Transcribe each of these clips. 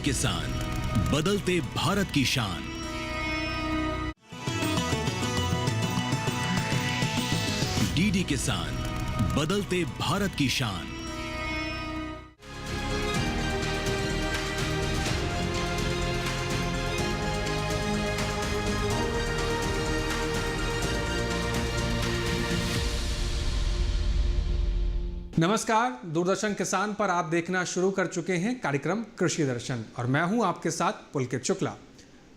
किसान, बदलते भारत की शान। डीडी किसान, बदलते भारत की शान। नमस्कार, दूरदर्शन किसान पर आप देखना शुरू कर चुके हैं कार्यक्रम कृषि दर्शन और मैं हूं आपके साथ पुलकित शुक्ला।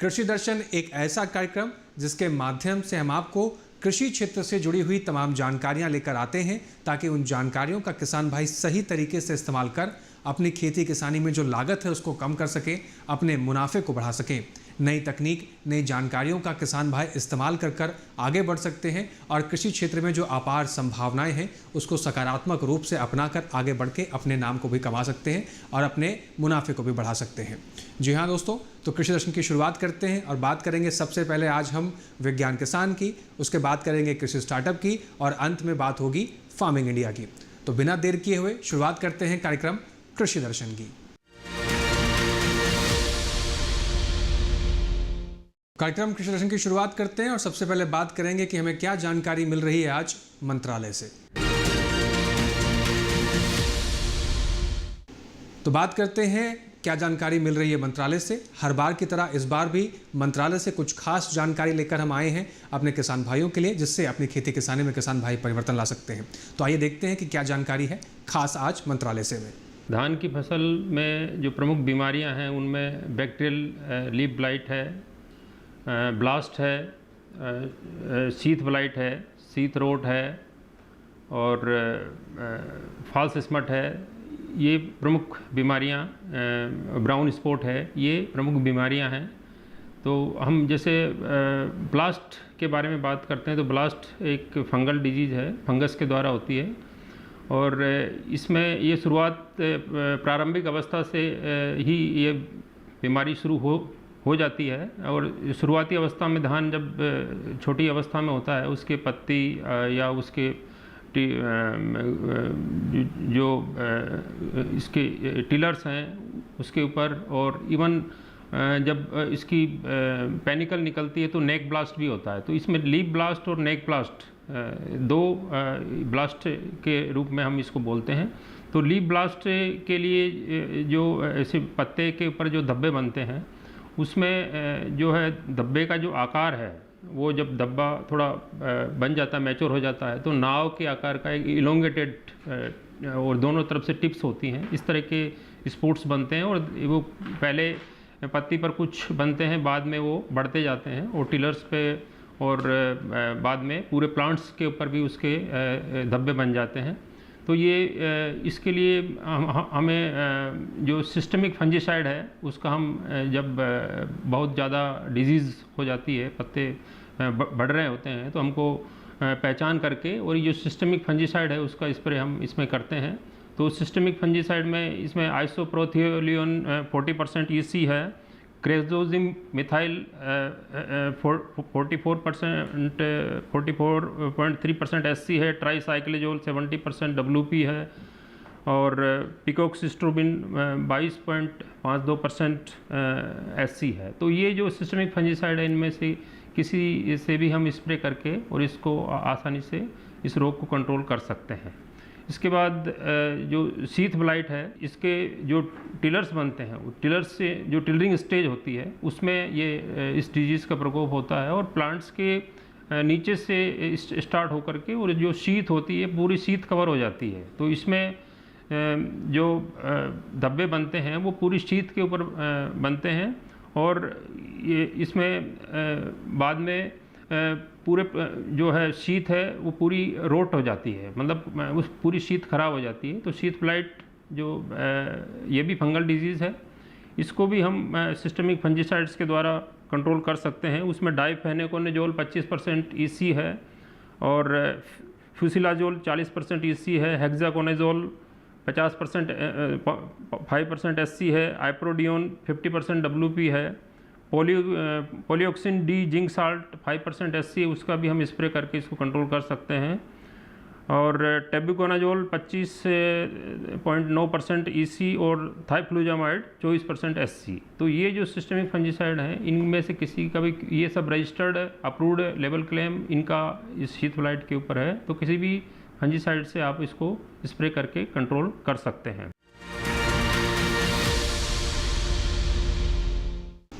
कृषि दर्शन एक ऐसा कार्यक्रम जिसके माध्यम से हम आपको कृषि क्षेत्र से जुड़ी हुई तमाम जानकारियां लेकर आते हैं ताकि उन जानकारियों का किसान भाई सही तरीके से इस्तेमाल कर अपनी खेती किसानी में जो लागत है उसको कम कर सके, अपने मुनाफे को बढ़ा सके। नई तकनीक, नई जानकारियों का किसान भाई इस्तेमाल कर आगे बढ़ सकते हैं और कृषि क्षेत्र में जो अपार संभावनाएं हैं उसको सकारात्मक रूप से अपनाकर आगे बढ़ के अपने नाम को भी कमा सकते हैं और अपने मुनाफे को भी बढ़ा सकते हैं। जी हाँ दोस्तों, तो कृषि दर्शन की शुरुआत करते हैं और बात करेंगे सबसे पहले आज हम विज्ञान किसान की, उसके बाद करेंगे कृषि स्टार्टअप की और अंत में बात होगी फार्मिंग इंडिया की। तो बिना देर किए हुए शुरुआत करते हैं कार्यक्रम कृषि दर्शन की। कार्यक्रम कृषि दर्शन की शुरुआत करते हैं और सबसे पहले बात करेंगे कि हमें क्या जानकारी मिल रही है आज मंत्रालय से। तो बात करते हैं क्या जानकारी मिल रही है मंत्रालय से। हर बार की तरह इस बार भी मंत्रालय से कुछ खास जानकारी लेकर हम आए हैं अपने किसान भाइयों के लिए, जिससे अपनी खेती किसानी में किसान भाई परिवर्तन ला सकते हैं। तो आइए देखते हैं कि क्या जानकारी है खास आज मंत्रालय से में। धान की फसल में जो प्रमुख बीमारियां हैं उनमें बैक्टीरियल लीफ ब्लाइट है, ब्लास्ट है, शीथ ब्लाइट है, शीथ रोट है और फॉल्स स्मट है। ये प्रमुख बीमारियां, ब्राउन स्पॉट है, ये प्रमुख बीमारियां हैं। तो हम जैसे ब्लास्ट के बारे में बात करते हैं तो ब्लास्ट एक फंगल डिजीज़ है, फंगस के द्वारा होती है और इसमें ये शुरुआत प्रारंभिक अवस्था से ही ये बीमारी शुरू हो जाती है और शुरुआती अवस्था में धान जब छोटी अवस्था में होता है उसके पत्ती या उसके जो इसके टिलर्स हैं उसके ऊपर और इवन जब इसकी पेनिकल निकलती है तो नेक ब्लास्ट भी होता है। तो इसमें लीफ ब्लास्ट और नेक ब्लास्ट दो ब्लास्ट के रूप में हम इसको बोलते हैं। तो लीफ ब्लास्ट के लिए जो ऐसे पत्ते के ऊपर जो धब्बे बनते हैं उसमें जो है धब्बे का जो आकार है वो जब धब्बा थोड़ा बन जाता है, मैच्योर हो जाता है तो नाव के आकार का एक इलोंगेटेड और दोनों तरफ से टिप्स होती हैं, इस तरह के स्पोर्ट्स बनते हैं और वो पहले पत्ती पर कुछ बनते हैं, बाद में वो बढ़ते जाते हैं और टिलर्स पे और बाद में पूरे प्लांट्स के ऊपर भी उसके धब्बे बन जाते हैं। तो ये इसके लिए हमें जो सिस्टमिक फंजीसाइड है उसका हम जब बहुत ज़्यादा डिजीज़ हो जाती है, पत्ते बढ़ रहे होते हैं तो हमको पहचान करके और ये जो सिस्टमिक फंजीसाइड है उसका स्प्रे हम इसमें करते हैं। तो सिस्टमिक फंजीसाइड में इसमेमें आइसोप्रोथियोलिन 40% EC है, क्रेजोजिम मिथाइल 44.3% SC है, ट्राईसाइक्लोजोल 70% WP है और पिकोक्सिस्ट्रोबिन 22.52% SC है। तो ये जो सिस्टमिक फंजीसाइड है इनमें से किसी से भी हम स्प्रे करके और इसको आसानी से इस रोग को कंट्रोल कर सकते हैं। इसके बाद जो शीथ ब्लाइट है इसके जो टिलर्स बनते हैं वो टिलर्स से जो टिलरिंग स्टेज होती है उसमें ये इस डिजीज़ का प्रकोप होता है और प्लांट्स के नीचे से स्टार्ट होकर के और जो शीथ होती है पूरी शीथ कवर हो जाती है। तो इसमें जो धब्बे बनते हैं वो पूरी शीथ के ऊपर बनते हैं और ये इसमें बाद में पूरे जो है शीथ है वो पूरी रोट हो जाती है, मतलब उस पूरी शीथ खराब हो जाती है। तो शीथ ब्लाइट जो ये भी फंगल डिजीज़ है, इसको भी हम सिस्टमिक फंजीसाइड्स के द्वारा कंट्रोल कर सकते हैं। उसमें डाइफेनेकोनाजोल 25% EC है और फ्यूसिलाजोल 40% EC है, हेक्साकोनाजोल 5% SC है, आइप्रोडियोन 50% WP है, पॉलीऑक्सिन डी जिंक साल्ट 5% SC है, उसका भी हम स्प्रे करके इसको कंट्रोल कर सकते हैं। और टेबुकोनाजोल 25.9% EC और थाइफ्लूजामाइड 24% SC। तो ये जो सिस्टमिक फंजीसाइड हैं, इनमें से किसी का भी ये सब रजिस्टर्ड अप्रूव्ड लेवल क्लेम इनका इस हीथफ्लाइट के ऊपर है। तो किसी भी फंजीसाइड से आप इसको स्प्रे करके कंट्रोल कर सकते हैं।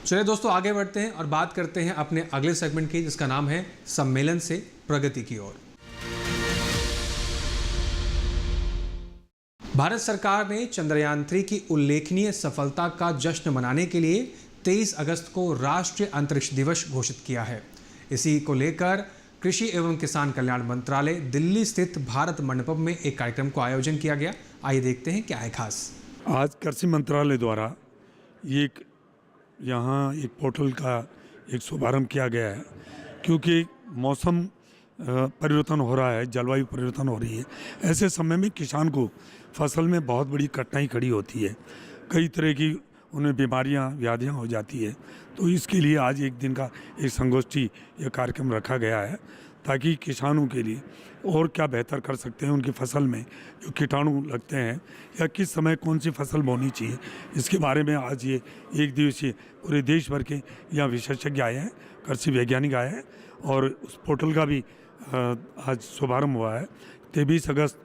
चलिए दोस्तों, आगे बढ़ते हैं और बात करते हैं अपने अगले सेगमेंट की, जिसका नाम है सम्मेलन से प्रगति की ओर। भारत सरकार ने चंद्रयान 3 की उल्लेखनीय सफलता का जश्न मनाने के लिए 23 अगस्त को राष्ट्रीय अंतरिक्ष दिवस घोषित किया है। इसी को लेकर कृषि एवं किसान कल्याण मंत्रालय दिल्ली स्थित भारत मंडपम में एक कार्यक्रम को आयोजन किया गया। आइए देखते हैं क्या है खास। आज कृषि मंत्रालय द्वारा यहाँ एक पोर्टल का एक शुभारंभ किया गया है, क्योंकि मौसम परिवर्तन हो रहा है, जलवायु परिवर्तन हो रही है। ऐसे समय में किसान को फसल में बहुत बड़ी कठिनाई खड़ी होती है, कई तरह की उन्हें बीमारियां व्याधियां हो जाती है। तो इसके लिए आज एक दिन का एक संगोष्ठी या कार्यक्रम रखा गया है, ताकि किसानों के लिए और क्या बेहतर कर सकते हैं, उनकी फसल में जो कीटाणु लगते हैं या किस समय कौन सी फसल बोनी चाहिए, इसके बारे में आज ये एक दिवसीय पूरे देश भर के यहाँ विशेषज्ञ आए हैं, कृषि वैज्ञानिक आए हैं। और उस पोर्टल का भी आज शुभारंभ हुआ है। 23 अगस्त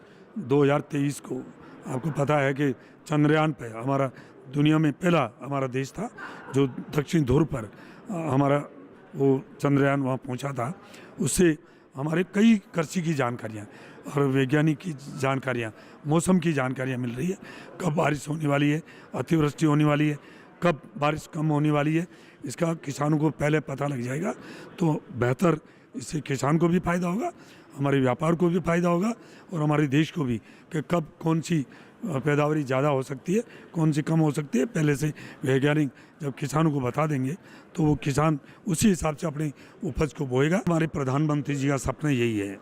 2023 को आपको पता है कि चंद्रयान पे हमारा दुनिया में पहला हमारा देश था जो दक्षिण ध्रुव पर हमारा वो चंद्रयान वहाँ पहुँचा था। उससे हमारे कई कृषि की जानकारियाँ और वैज्ञानिक की जानकारियाँ, मौसम की जानकारियाँ मिल रही है, कब बारिश होने वाली है, अतिवृष्टि होने वाली है, कब बारिश कम होने वाली है, इसका किसानों को पहले पता लग जाएगा। तो बेहतर, इससे किसान को भी फ़ायदा होगा, हमारे व्यापार को भी फ़ायदा होगा और हमारे देश को भी, कि कब कौन सी पैदावारी ज़्यादा हो सकती है, कौन सी कम हो सकती है, पहले से वैज्ञानिक जब किसानों को बता देंगे तो वो किसान उसी हिसाब से अपनी उपज को बोएगा। हमारे प्रधानमंत्री जी का सपना यही है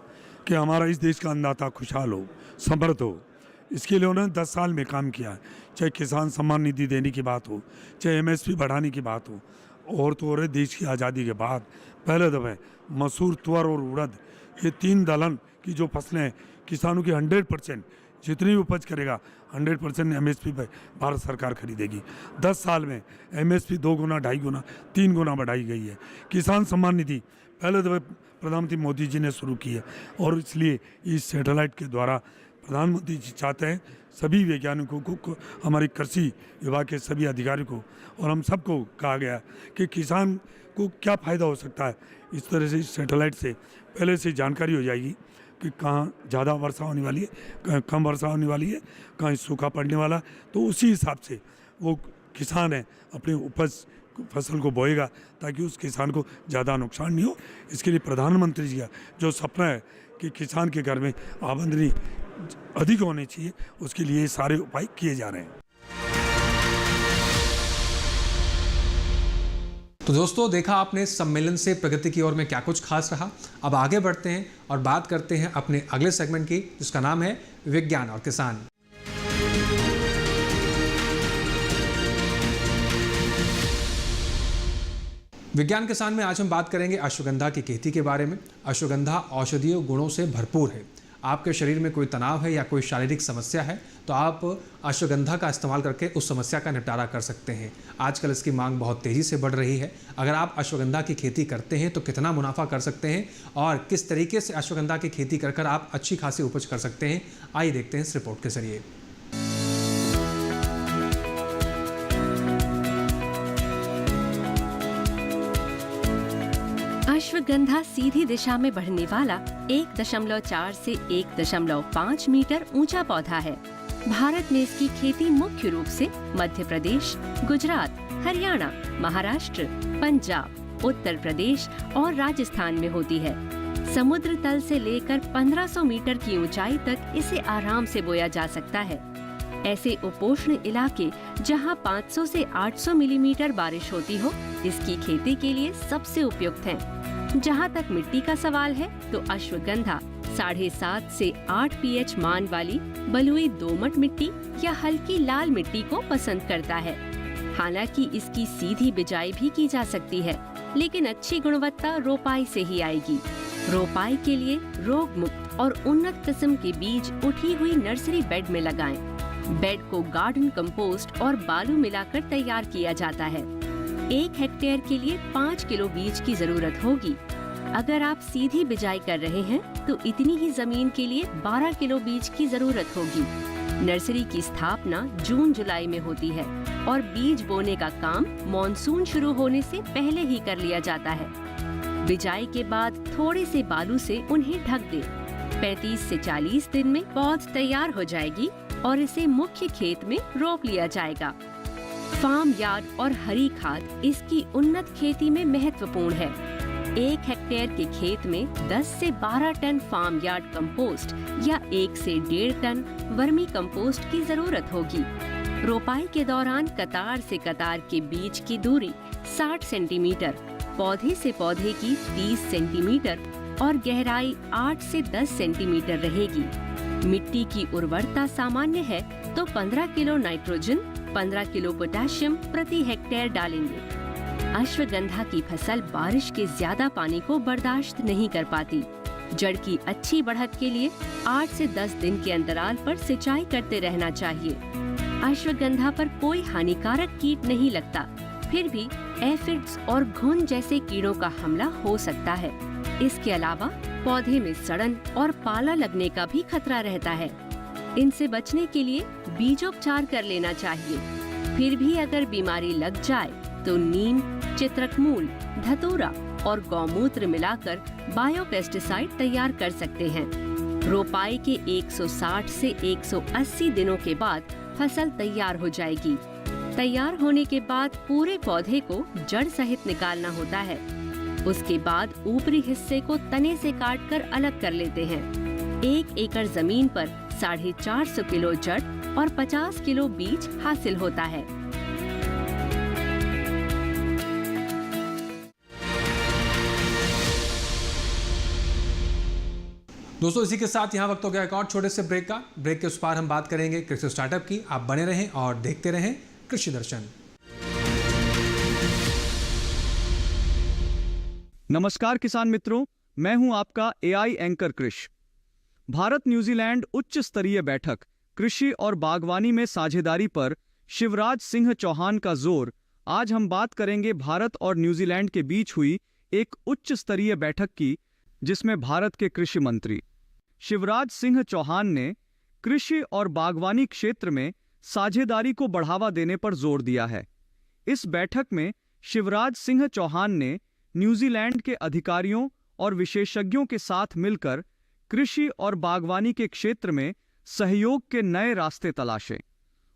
कि हमारा इस देश का अन्नदाता खुशहाल हो, समृद्ध हो। इसके लिए उन्होंने 10 साल में काम किया है, चाहे किसान सम्मान निधि देने की बात हो, चाहे MSP बढ़ाने की बात हो। और तो और देश की आज़ादी के बाद पहले दफ़े मसूर, तुअर और उड़द, ये 3 दलहन की जो फसलें हैं, किसानों की 100% जितनी उपज करेगा 100% MSP पर भारत सरकार खरीदेगी। 10 साल में MSP 2 गुना, 2.5 गुना, 3 गुना बढ़ाई गई है। किसान सम्मान निधि पहले दफ़े प्रधानमंत्री मोदी जी ने शुरू की है, और इसलिए इस सैटेलाइट के द्वारा प्रधानमंत्री जी चाहते हैं सभी वैज्ञानिकों को, हमारे कृषि विभाग के सभी अधिकारियों को और हम सबको कहा गया कि किसान को क्या फ़ायदा हो सकता है। इस तरह से इस सैटेलाइट से पहले से जानकारी हो जाएगी कि कहाँ ज़्यादा वर्षा होने वाली है, कहाँ कम वर्षा होने वाली है, कहाँ सूखा पड़ने वाला, तो उसी हिसाब से वो किसान है अपनी उपज फसल को बोएगा, ताकि उस किसान को ज़्यादा नुकसान नहीं हो। इसके लिए प्रधानमंत्री जी का जो सपना है कि किसान के घर में आमदनी अधिक होनी चाहिए, उसके लिए सारे उपाय किए जा रहे हैं। तो दोस्तों, देखा आपने सम्मेलन से प्रगति की ओर में क्या कुछ खास रहा। अब आगे बढ़ते हैं और बात करते हैं अपने अगले सेगमेंट की, जिसका नाम है विज्ञान और किसान। विज्ञान किसान में आज हम बात करेंगे अश्वगंधा की खेती के बारे में। अश्वगंधा औषधीय गुणों से भरपूर है। आपके शरीर में कोई तनाव है या कोई शारीरिक समस्या है तो आप अश्वगंधा का इस्तेमाल करके उस समस्या का निपटारा कर सकते हैं। आजकल इसकी मांग बहुत तेज़ी से बढ़ रही है। अगर आप अश्वगंधा की खेती करते हैं तो कितना मुनाफा कर सकते हैं और किस तरीके से अश्वगंधा की खेती कर आप अच्छी खासी उपज कर सकते हैं, आइए देखते हैं इस रिपोर्ट के जरिए। अश्वगंधा सीधी दिशा में बढ़ने वाला 1.4 से 1.5 मीटर ऊंचा पौधा है। भारत में इसकी खेती मुख्य रूप से मध्य प्रदेश, गुजरात, हरियाणा, महाराष्ट्र, पंजाब, उत्तर प्रदेश और राजस्थान में होती है। समुद्र तल से लेकर 1500 मीटर की ऊंचाई तक इसे आराम से बोया जा सकता है। ऐसे उपोष्ण इलाके जहां 500 से 800 मिलीमीटर बारिश होती हो, इसकी खेती के लिए सबसे उपयुक्त हैं। जहां तक मिट्टी का सवाल है तो अश्वगंधा 7.5 से 8 pH मान वाली बलुई दोमट मिट्टी या हल्की लाल मिट्टी को पसंद करता है। हालांकि इसकी सीधी बिजाई भी की जा सकती है, लेकिन अच्छी गुणवत्ता रोपाई से ही आएगी। रोपाई के लिए रोग मुक्त और उन्नत किस्म के बीज उठी हुई नर्सरी बेड में लगाएं। बेड को गार्डन कंपोस्ट और बालू मिलाकर तैयार किया जाता है। 1 हेक्टेयर के लिए 5 किलो बीज की जरूरत होगी। अगर आप सीधी बिजाई कर रहे हैं तो इतनी ही जमीन के लिए 12 किलो बीज की जरूरत होगी। नर्सरी की स्थापना जून-जुलाई में होती है और बीज बोने का काम मॉनसून शुरू होने से पहले ही कर लिया जाता है। बिजाई के बाद थोड़े से बालू से उन्हें ढक दें। 35 से 40 दिन में पौध तैयार हो जाएगी और इसे मुख्य खेत में रोप लिया जाएगा। फार्म यार्ड और हरी खाद इसकी उन्नत खेती में महत्वपूर्ण है। 1 हेक्टेयर के खेत में 10 से 12 टन फार्म यार्ड कंपोस्ट या 1 से 1.5 टन वर्मी कंपोस्ट की जरूरत होगी। रोपाई के दौरान कतार से कतार के बीच की दूरी 60 सेंटीमीटर, पौधे से पौधे की 30 सेंटीमीटर और गहराई 8 से 10 सेंटीमीटर रहेगी। मिट्टी की उर्वरता सामान्य है तो 15 किलो नाइट्रोजन, 15 किलो पोटेशियम प्रति हेक्टेयर डालेंगे। अश्वगंधा की फसल बारिश के ज्यादा पानी को बर्दाश्त नहीं कर पाती। जड़ की अच्छी बढ़त के लिए 8 से 10 दिन के अंतराल पर सिंचाई करते रहना चाहिए। अश्वगंधा पर कोई हानिकारक कीट नहीं लगता, फिर भी एफिड्स और घुन जैसे कीड़ों का हमला हो सकता है। इसके अलावा पौधे में सड़न और पाला लगने का भी खतरा रहता है। इनसे बचने के लिए बीजोपचार कर लेना चाहिए। फिर भी अगर बीमारी लग जाए तो नीम, चित्रकमूल, धतूरा और गौमूत्र मिलाकर बायोपेस्टिसाइड तैयार कर सकते हैं। रोपाई के 160 से 180 दिनों के बाद फसल तैयार हो जाएगी। तैयार होने के बाद पूरे पौधे को जड़ सहित निकालना होता है। उसके बाद ऊपरी हिस्से को तने से काटकर अलग कर लेते हैं। 1 एकड़ जमीन पर 450 किलो जड़ और 50 किलो बीज हासिल होता है। दोस्तों, इसी के साथ यहाँ वक्त हो गया एक और छोटे से ब्रेक का। ब्रेक के उस पार हम बात करेंगे कृषि स्टार्टअप की। आप बने रहें और देखते रहें कृषि दर्शन। नमस्कार किसान मित्रों, मैं हूं आपका एआई एंकर कृष। भारत न्यूजीलैंड उच्च स्तरीय बैठक कृषि और बागवानी में साझेदारी पर शिवराज सिंह चौहान का जोर। आज हम बात करेंगे भारत और न्यूजीलैंड के बीच हुई एक उच्च स्तरीय बैठक की, जिसमें भारत के कृषि मंत्री शिवराज सिंह चौहान ने कृषि और बागवानी क्षेत्र में साझेदारी को बढ़ावा देने पर जोर दिया है। इस बैठक में शिवराज सिंह चौहान ने न्यूजीलैंड के अधिकारियों और विशेषज्ञों के साथ मिलकर कृषि और बागवानी के क्षेत्र में सहयोग के नए रास्ते तलाशे।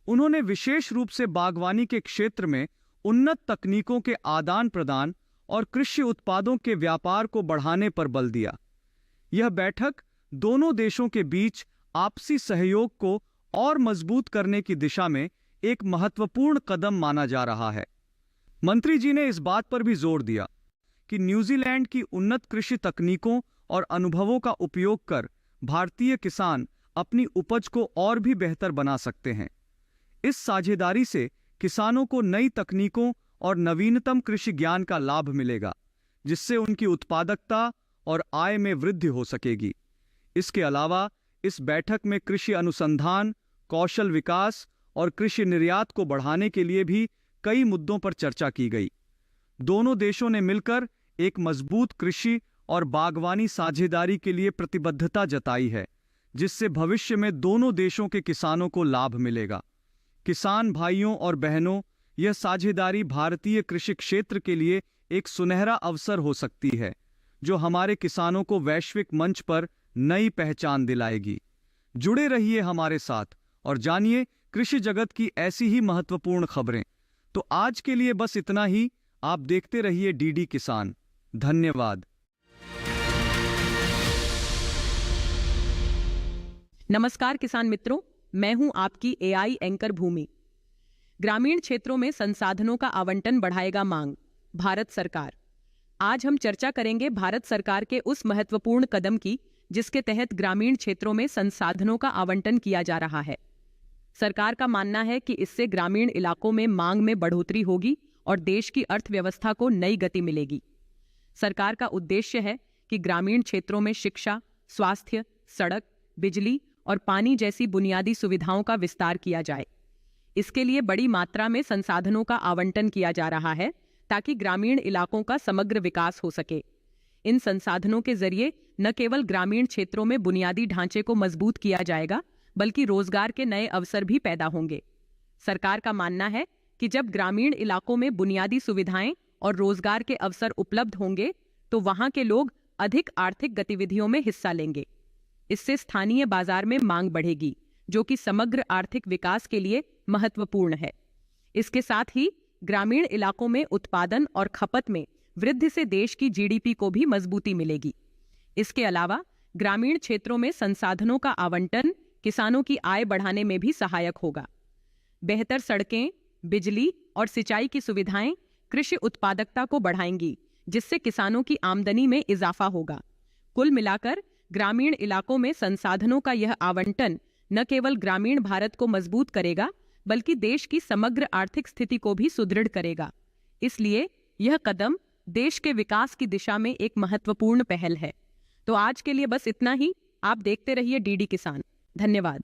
उन्होंने विशेष रूप से बागवानी के क्षेत्र में उन्नत तकनीकों के आदान प्रदान और कृषि उत्पादों के व्यापार को बढ़ाने पर बल दिया। यह बैठक दोनों देशों के बीच आपसी सहयोग को और मजबूत करने की दिशा में एक महत्वपूर्ण कदम माना जा रहा है। मंत्री जी ने इस बात पर भी जोर दिया कि न्यूजीलैंड की उन्नत कृषि तकनीकों और अनुभवों का उपयोग कर भारतीय किसान अपनी उपज को और भी बेहतर बना सकते हैं। इस साझेदारी से किसानों को नई तकनीकों और नवीनतम कृषि ज्ञान का लाभ मिलेगा, जिससे उनकी उत्पादकता और आय में वृद्धि हो सकेगी। इसके अलावा इस बैठक में कृषि अनुसंधान, कौशल विकास और कृषि निर्यात को बढ़ाने के लिए भी कई मुद्दों पर चर्चा की गई। दोनों देशों ने मिलकर एक मजबूत कृषि और बागवानी साझेदारी के लिए प्रतिबद्धता जताई है, जिससे भविष्य में दोनों देशों के किसानों को लाभ मिलेगा। किसान भाइयों और बहनों, यह साझेदारी भारतीय कृषि क्षेत्र के लिए एक सुनहरा अवसर हो सकती है, जो हमारे किसानों को वैश्विक मंच पर नई पहचान दिलाएगी। जुड़े रहिए हमारे साथ और जानिए कृषि जगत की ऐसी ही महत्वपूर्ण खबरें। तो आज के लिए बस इतना ही। आप देखते रहिए डीडी किसान। धन्यवाद। नमस्कार किसान मित्रों, मैं हूं आपकी एआई एंकर भूमि। ग्रामीण क्षेत्रों में संसाधनों का आवंटन बढ़ाएगा मांग, भारत सरकार। आज हम चर्चा करेंगे भारत सरकार के उस महत्वपूर्ण कदम की, जिसके तहत ग्रामीण क्षेत्रों में संसाधनों का आवंटन किया जा रहा है। सरकार का मानना है कि इससे ग्रामीण इलाकों में मांग में बढ़ोतरी होगी और देश की अर्थव्यवस्था को नई गति मिलेगी। सरकार का उद्देश्य है कि कि ग्रामीण क्षेत्रों में शिक्षा, स्वास्थ्य, सड़क, बिजली और पानी जैसी बुनियादी सुविधाओं का विस्तार किया जाए। इसके लिए बड़ी मात्रा में संसाधनों का आवंटन किया जा रहा है ताकि ग्रामीण इलाकों का समग्र विकास हो सके। इन संसाधनों के जरिए न केवल ग्रामीण क्षेत्रों में बुनियादी ढांचे को मजबूत किया जाएगा, बल्कि रोजगार के नए अवसर भी पैदा होंगे। सरकार का मानना है कि जब ग्रामीण इलाकों में बुनियादी सुविधाएं और रोजगार के अवसर उपलब्ध होंगे तो वहां के लोग अधिक आर्थिक गतिविधियों में हिस्सा लेंगे। इससे स्थानीय बाजार में मांग बढ़ेगी, जो कि समग्र आर्थिक विकास के लिए महत्वपूर्ण है। इसके साथ ही ग्रामीण इलाकों में उत्पादन और खपत में वृद्धि से देश की जीडीपी को भी मजबूती मिलेगी। इसके अलावा ग्रामीण क्षेत्रों में संसाधनों का आवंटन किसानों की आय बढ़ाने में भी सहायक होगा। बेहतर सड़कें, बिजली और सिंचाई की सुविधाएं कृषि उत्पादकता को बढ़ाएंगी, जिससे किसानों की आमदनी में इजाफा होगा। कुल मिलाकर ग्रामीण इलाकों में संसाधनों का यह आवंटन न केवल ग्रामीण भारत को मजबूत करेगा, बल्कि देश की समग्र आर्थिक स्थिति को भी सुदृढ़ करेगा। इसलिए यह कदम देश के विकास की दिशा में एक महत्वपूर्ण पहल है। तो आज के लिए बस इतना ही। आप देखते रहिए डीडी किसान। धन्यवाद।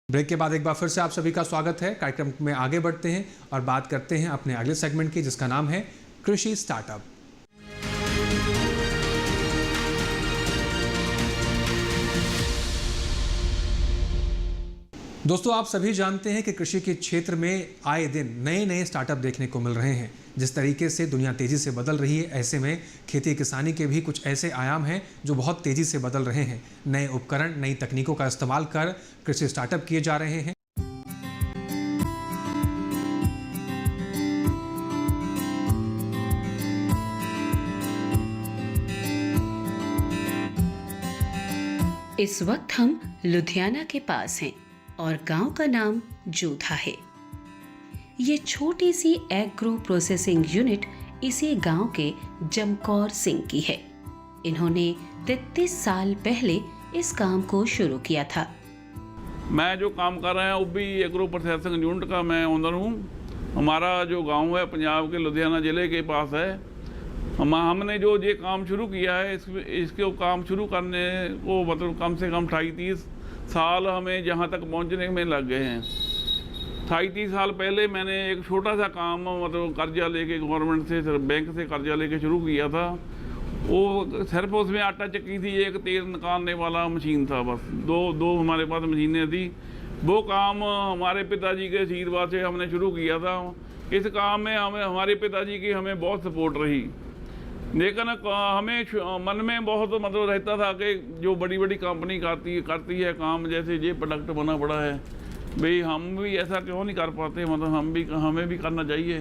ब्रेक के बाद एक बार फिर से आप सभी का स्वागत है। कार्यक्रम में आगे बढ़ते हैं और बात करते हैं अपने अगले सेगमेंट की, जिसका नाम है कृषि स्टार्टअप। दोस्तों, आप सभी जानते हैं कि कृषि के क्षेत्र में आए दिन नए नए स्टार्टअप देखने को मिल रहे हैं। जिस तरीके से दुनिया तेजी से बदल रही है, ऐसे में खेती किसानी के भी कुछ ऐसे आयाम हैं जो बहुत तेजी से बदल रहे हैं। नए उपकरण, नई तकनीकों का इस्तेमाल कर कृषि स्टार्टअप किए जा रहे हैं। इस वक्त हम लुधियाना के पास हैं और गांव का नाम जोधा है। ये छोटी सी एग्रो प्रोसेसिंग यूनिट इसी गांव के जमकौर सिंह की है। इन्होंने 33 साल पहले इस काम को शुरू किया था। मैं जो काम कर रहा हूँ वो भी एग्रो प्रोसेसिंग यूनिट का मैं ओनर हूँ। हमारा जो गांव है पंजाब के लुधियाना ज़िले के पास है। हमने जो ये काम शुरू किया है, इसके काम शुरू करने को मतलब कम से कम 28-30 साल हमें जहाँ तक पहुँचने में लग गए हैं। 28-30 साल पहले मैंने एक छोटा सा काम मतलब कर्जा लेके गवर्नमेंट से, बैंक से कर्जा लेके शुरू किया था। वो सिर्फ उसमें आटा चक्की थी, एक तेल निकालने वाला मशीन था, बस दो हमारे पास मशीनें थी। वो काम हमारे पिताजी के आशीर्वाद से हमने शुरू किया था। इस काम में हमारे पिताजी की हमें बहुत सपोर्ट रही, लेकिन हमें मन में बहुत मतलब रहता था कि जो बड़ी बड़ी कंपनी करती है काम, जैसे ये प्रोडक्ट बना पड़ा है, भाई हम भी ऐसा क्यों नहीं कर पाते, मतलब हमें भी करना चाहिए।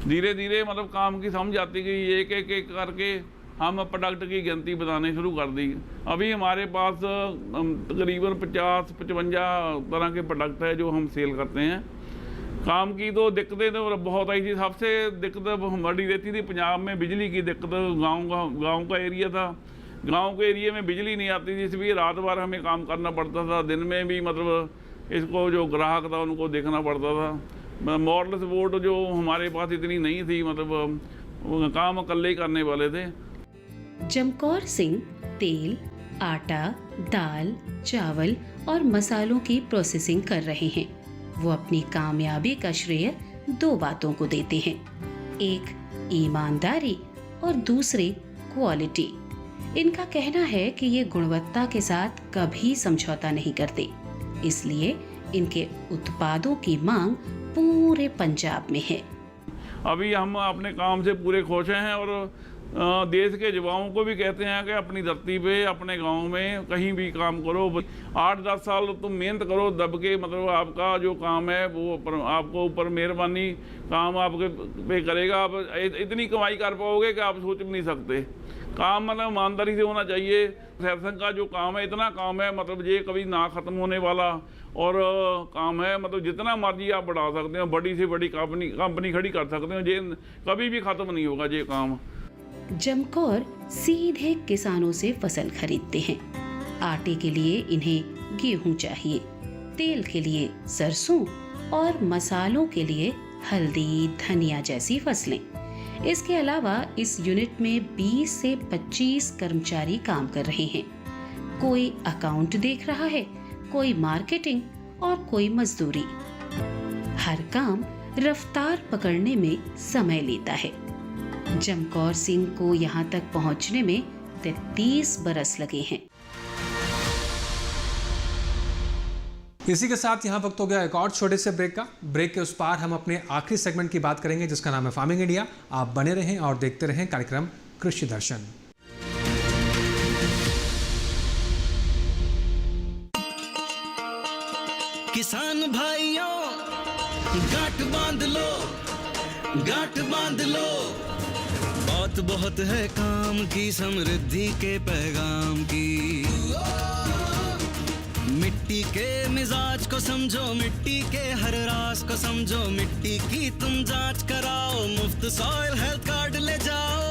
धीरे धीरे मतलब काम की समझ आती गई, एक एक करके हम प्रोडक्ट की गिनती बताने शुरू कर दी। अभी हमारे पास तकरीबन 50-55 तरह के प्रोडक्ट है जो हम सेल करते हैं। काम की तो दिक्कतें तो बहुत आई थी। सबसे दिक्कत बड़ी रहती थी पंजाब में बिजली की दिक्कत। गांव का एरिया था, गांव के एरिया में बिजली नहीं आती थी, इसलिए रात भर हमें काम करना पड़ता था। दिन में भी मतलब इसको जो ग्राहक था उनको देखना पड़ता था। मॉडल सपोर्ट जो हमारे पास इतनी नहीं थी, मतलब काम अकेले ही करने वाले थे। जमकौर सिंह तेल, आटा, दाल, चावल और मसालों की प्रोसेसिंग कर रहे हैं। वो अपनी कामयाबी का श्रेय 2 बातों को देते हैं, एक ईमानदारी और दूसरी क्वालिटी। इनका कहना है कि ये गुणवत्ता के साथ कभी समझौता नहीं करते, इसलिए इनके उत्पादों की मांग पूरे पंजाब में है। अभी हम अपने काम से पूरे खुश हैं और देश के युवाओं को भी कहते हैं कि अपनी धरती पे, अपने गांव में कहीं भी काम करो, 8-10 साल तुम मेहनत करो दब के, मतलब आपका जो काम है वो आपको ऊपर मेहरबानी काम आपके पे करेगा। आप इतनी कमाई कर पाओगे कि आप सोच भी नहीं सकते। काम मतलब ईमानदारी से होना चाहिए। सैमसंग का जो काम है, इतना काम है, मतलब ये कभी ना ख़त्म होने वाला और काम है, मतलब जितना मर्जी आप बढ़ा सकते हो, बड़ी से बड़ी कंपनी खड़ी कर सकते हो, ये कभी भी ख़त्म नहीं होगा ये काम। जमकौर सीधे किसानों से फसल खरीदते हैं। आटे के लिए इन्हें गेहूं चाहिए, तेल के लिए सरसों और मसालों के लिए हल्दी, धनिया जैसी फसलें। इसके अलावा इस यूनिट में 20 से 25 कर्मचारी काम कर रहे हैं। कोई अकाउंट देख रहा है, कोई मार्केटिंग और कोई मजदूरी। हर काम रफ्तार पकड़ने में समय लेता है। जमकौर सिंह को यहाँ तक पहुँचने में 33 बरस लगे हैं। इसी के साथ यहाँ वक्त हो गया एक और छोटे से ब्रेक का। ब्रेक के उस पार हम अपने आखिरी सेगमेंट की बात करेंगे जिसका नाम है फार्मिंग इंडिया। आप बने रहें और देखते रहें कार्यक्रम कृषि दर्शन। किसान भाइयों गांठ बांध लो, गांठ बांध लो, बात बहुत है काम की, समृद्धि के पैगाम की। मिट्टी के मिजाज को समझो, मिट्टी के हर राज को समझो, मिट्टी की तुम जांच कराओ, मुफ्त सॉइल हेल्थ कार्ड ले जाओ।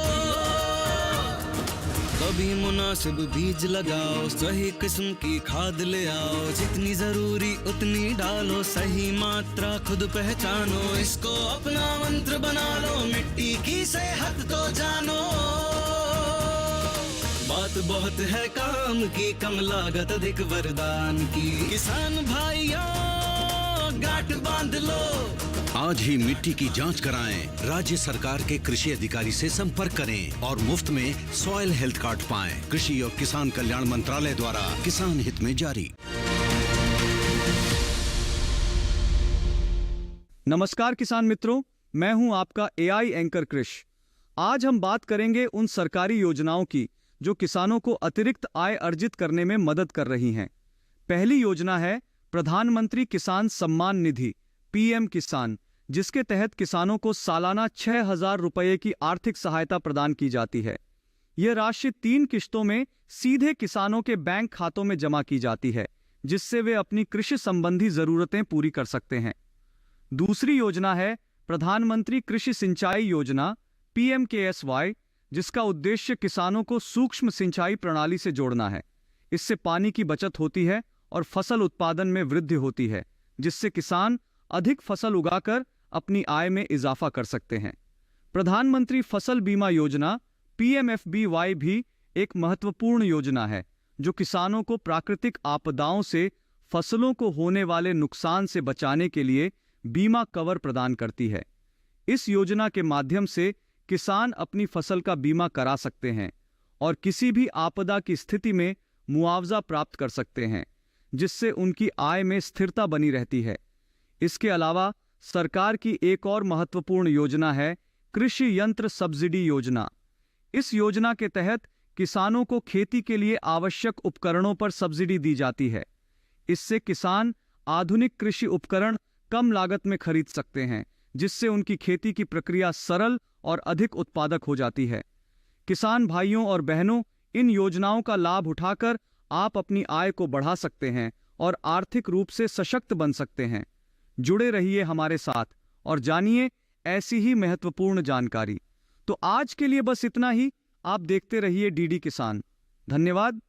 कभी मुनासिब बीज लगाओ, सही किस्म की खाद ले आओ, जितनी जरूरी उतनी डालो, सही मात्रा खुद पहचानो, इसको अपना मंत्र बना लो, मिट्टी की सेहत को जानो। बात बहुत है काम की, कम लागत अधिक वरदान की। किसान भाइयों गांठ बांध लो, आज ही मिट्टी की जांच कराएं। राज्य सरकार के कृषि अधिकारी से संपर्क करें और मुफ्त में सॉइल हेल्थ कार्ड पाएं। कृषि और किसान कल्याण मंत्रालय द्वारा किसान हित में जारी। नमस्कार किसान मित्रों, मैं हूं आपका एआई एंकर कृष। आज हम बात करेंगे उन सरकारी योजनाओं की जो किसानों को अतिरिक्त आय अर्जित करने में मदद कर रही हैं। पहली योजना है प्रधानमंत्री किसान सम्मान निधि पीएम किसान, जिसके तहत किसानों को सालाना 6,000 रुपये की आर्थिक सहायता प्रदान की जाती है। यह राशि 3 किश्तों में सीधे किसानों के बैंक खातों में जमा की जाती है, जिससे वे अपनी कृषि संबंधी जरूरतें पूरी कर सकते हैं। दूसरी योजना है प्रधानमंत्री कृषि सिंचाई योजना PMKSY, जिसका उद्देश्य किसानों को सूक्ष्म सिंचाई प्रणाली से जोड़ना है। इससे पानी की बचत होती है और फसल उत्पादन में वृद्धि होती है, जिससे किसान अधिक फसल उगाकर अपनी आय में इजाफा कर सकते हैं। प्रधानमंत्री फसल बीमा योजना PMFBY भी एक महत्वपूर्ण योजना है, जो किसानों को प्राकृतिक आपदाओं से फसलों को होने वाले नुकसान से बचाने के लिए बीमा कवर प्रदान करती है। इस योजना के माध्यम से किसान अपनी फसल का बीमा करा सकते हैं और किसी भी आपदा की स्थिति में मुआवजा प्राप्त कर सकते हैं, जिससे उनकी आय में स्थिरता बनी रहती है। इसके अलावा सरकार की एक और महत्वपूर्ण योजना है कृषि यंत्र सब्सिडी योजना। इस योजना के तहत किसानों को खेती के लिए आवश्यक उपकरणों पर सब्सिडी दी जाती है। इससे किसान आधुनिक कृषि उपकरण कम लागत में खरीद सकते हैं, जिससे उनकी खेती की प्रक्रिया सरल और अधिक उत्पादक हो जाती है। किसान भाइयों और बहनों, इन योजनाओं का लाभ उठाकर आप अपनी आय को बढ़ा सकते हैं और आर्थिक रूप से सशक्त बन सकते हैं। जुड़े रहिए हमारे साथ और जानिए ऐसी ही महत्वपूर्ण जानकारी। तो आज के लिए बस इतना ही। आप देखते रहिए डीडी किसान। धन्यवाद।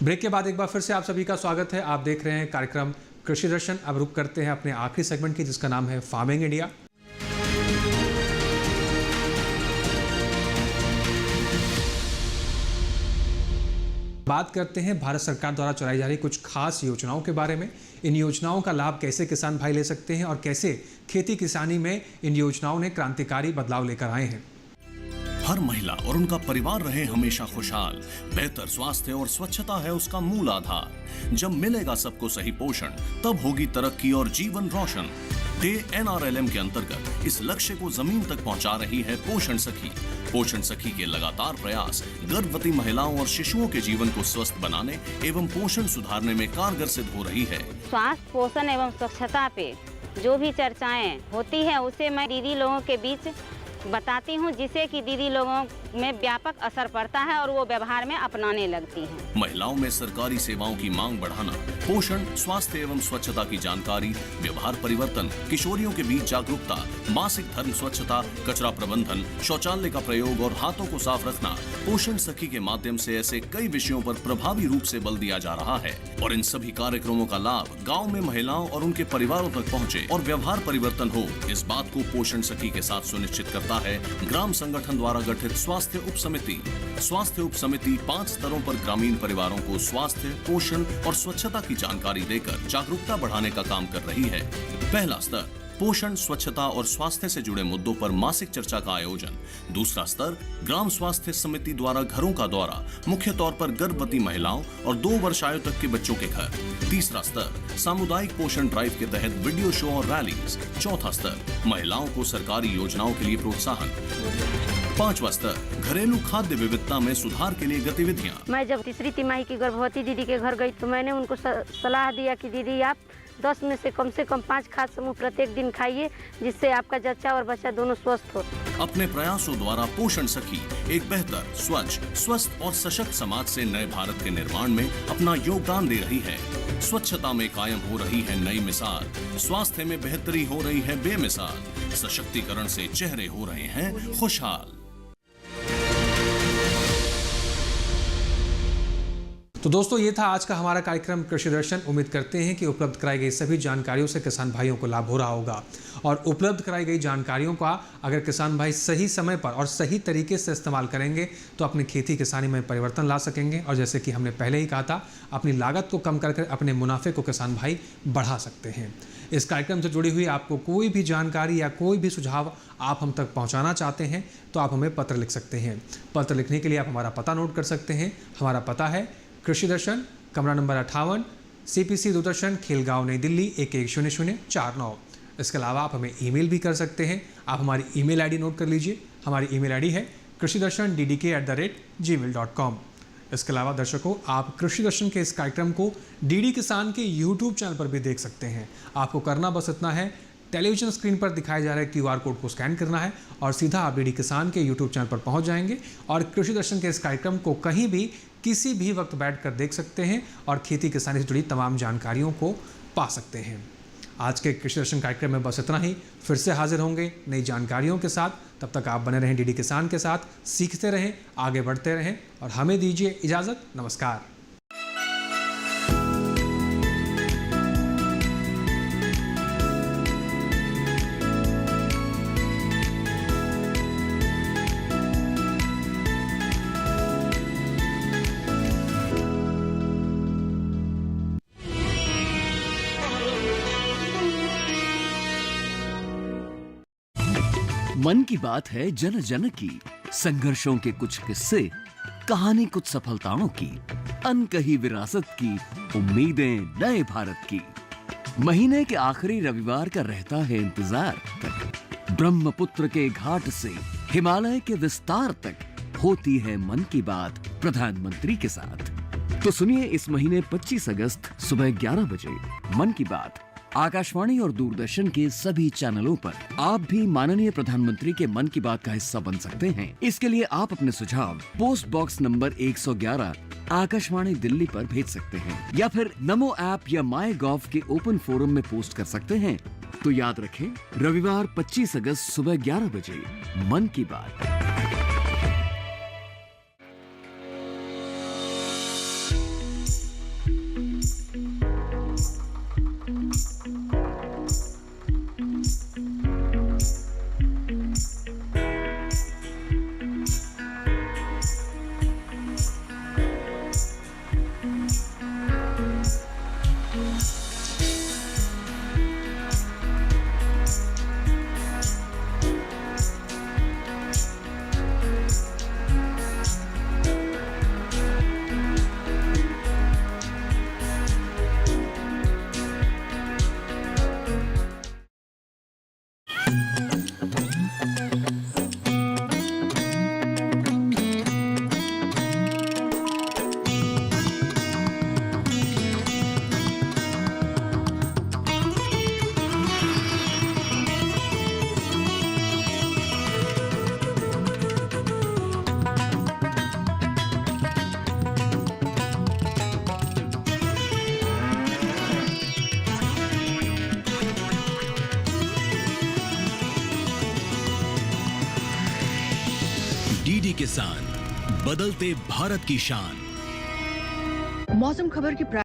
ब्रेक के बाद एक बार फिर से आप सभी का स्वागत है। आप देख रहे हैं कार्यक्रम कृषि दर्शन। अब रुक करते हैं अपने आखिरी सेगमेंट की, जिसका नाम है फार्मिंग इंडिया। बात करते हैं भारत सरकार द्वारा चलाई जा रही कुछ खास योजनाओं के बारे में। इन योजनाओं का लाभ कैसे किसान भाई ले सकते हैं और कैसे खेती किसानी में इन योजनाओं ने क्रांतिकारी बदलाव लेकर आए हैं। हर महिला और उनका परिवार रहे हमेशा खुशहाल। बेहतर स्वास्थ्य और स्वच्छता है उसका मूल आधार। जब मिलेगा सबको सही पोषण, तब होगी तरक्की और जीवन रोशन। NRLM के अंतर्गत इस लक्ष्य को जमीन तक पहुंचा रही है पोषण सखी। पोषण सखी के लगातार प्रयास गर्भवती महिलाओं और शिशुओं के जीवन को स्वस्थ बनाने एवं पोषण सुधारने में कारगर सिद्ध हो रही है। स्वास्थ्य, पोषण एवं स्वच्छता पे जो भी चर्चाएं होती हैं, उसे मैं दीदी लोगों के बीच बताती हूँ, जिससे कि दीदी लोगों में व्यापक असर पड़ता है और वो व्यवहार में अपनाने लगती हैं। महिलाओं में सरकारी सेवाओं की मांग बढ़ाना, पोषण, स्वास्थ्य एवं स्वच्छता की जानकारी, व्यवहार परिवर्तन, किशोरियों के बीच जागरूकता, मासिक धर्म स्वच्छता, कचरा प्रबंधन, शौचालय का प्रयोग और हाथों को साफ रखना, पोषण सखी के माध्यम से ऐसे कई विषयों पर प्रभावी रूप से बल दिया जा रहा है। और इन सभी कार्यक्रमों का लाभ गाँव में महिलाओं और उनके परिवारों तक पहुँचे और व्यवहार परिवर्तन हो, इस बात को पोषण सखी के साथ सुनिश्चित करता है ग्राम संगठन द्वारा गठित स्वास्थ्य उप समिति। स्वास्थ्य उप समिति 5 स्तरों पर ग्रामीण परिवारों को स्वास्थ्य, पोषण और स्वच्छता की जानकारी देकर जागरूकता बढ़ाने का काम कर रही है। पहला स्तर पोषण, स्वच्छता और स्वास्थ्य से जुड़े मुद्दों पर मासिक चर्चा का आयोजन। दूसरा स्तर ग्राम स्वास्थ्य समिति द्वारा घरों का दौरा, मुख्य तौर पर गर्भवती महिलाओं और 2 वर्ष आयु तक के बच्चों के घर। तीसरा स्तर सामुदायिक पोषण ड्राइव के तहत वीडियो शो और रैलीज। चौथा स्तर महिलाओं को सरकारी योजनाओं के लिए प्रोत्साहन। 5वां स्तर घरेलू खाद्य विविधता में सुधार के लिए गतिविधियाँ। मैं जब तीसरी तिमाही की गर्भवती दीदी के घर गई तो मैंने उनको सलाह दिया कि दीदी आप 10 में से कम 5 खाद्य समूह प्रत्येक दिन खाइए, जिससे आपका जच्चा और बच्चा दोनों स्वस्थ हो। अपने प्रयासों द्वारा पोषण सखी एक बेहतर, स्वच्छ, स्वस्थ और सशक्त समाज से नए भारत के निर्माण में अपना योगदान दे रही है। स्वच्छता में कायम हो रही है नई मिसाल, स्वास्थ्य में बेहतरी हो रही है बेमिसाल, सशक्तिकरण से चेहरे हो रहे हैं खुशहाल। तो दोस्तों, ये था आज का हमारा कार्यक्रम कृषि दर्शन। उम्मीद करते हैं कि उपलब्ध कराई गई सभी जानकारियों से किसान भाइयों को लाभ हो रहा होगा। और उपलब्ध कराई गई जानकारियों का अगर किसान भाई सही समय पर और सही तरीके से इस्तेमाल करेंगे तो अपनी खेती किसानी में परिवर्तन ला सकेंगे। और जैसे कि हमने पहले ही कहा था, अपनी लागत को कम करके अपने मुनाफे को किसान भाई बढ़ा सकते हैं। इस कार्यक्रम से जुड़ी हुई आपको कोई भी जानकारी या कोई भी सुझाव आप हम तक पहुंचाना चाहते हैं तो आप हमें पत्र लिख सकते हैं। पत्र लिखने के लिए आप हमारा पता नोट कर सकते हैं। हमारा पता है कृषि दर्शन, कमरा नंबर 58, CPC दूरदर्शन, खेलगांव, नई दिल्ली 110049। इसके अलावा आप हमें ईमेल भी कर सकते हैं। आप हमारी ईमेल आईडी नोट कर लीजिए। हमारी ईमेल आईडी है krishidarshan@gmail.com। इसके अलावा दर्शकों, आप कृषि दर्शन के इस कार्यक्रम को DD किसान के YouTube चैनल पर भी देख सकते हैं। आपको करना बस इतना है, टेलीविजन स्क्रीन पर दिखाए जा रहे QR कोड को स्कैन करना है और सीधा आप DD किसान के YouTube चैनल पर पहुंच जाएंगे और कृषि दर्शन के इस कार्यक्रम को कहीं भी किसी भी वक्त बैठकर देख सकते हैं और खेती किसानी से जुड़ी तमाम जानकारियों को पा सकते हैं। आज के कृषि दर्शन कार्यक्रम में बस इतना ही। फिर से हाजिर होंगे नई जानकारियों के साथ। तब तक आप बने रहें DD किसान के साथ, सीखते रहें, आगे बढ़ते रहें और हमें दीजिए इजाज़त। नमस्कार। मन की बात है जन जन की, संघर्षों के कुछ किस्से, कहानी कुछ सफलताओं की, अनकही विरासत की, उम्मीदें नए भारत की। महीने के आखिरी रविवार का रहता है इंतजार तक, ब्रह्मपुत्र के घाट से हिमालय के विस्तार तक होती है मन की बात प्रधानमंत्री के साथ। तो सुनिए इस महीने 25 अगस्त सुबह 11 बजे मन की बात आकाशवाणी और दूरदर्शन के सभी चैनलों पर। आप भी माननीय प्रधानमंत्री के मन की बात का हिस्सा बन सकते हैं। इसके लिए आप अपने सुझाव post box number 111 Akashvani Delhi पर भेज सकते हैं या फिर नमो ऐप या MyGov के ओपन फोरम में पोस्ट कर सकते हैं। तो याद रखें, रविवार 25 अगस्त सुबह 11 बजे मन की बात। किसान, बदलते भारत की शान। मौसम खबर की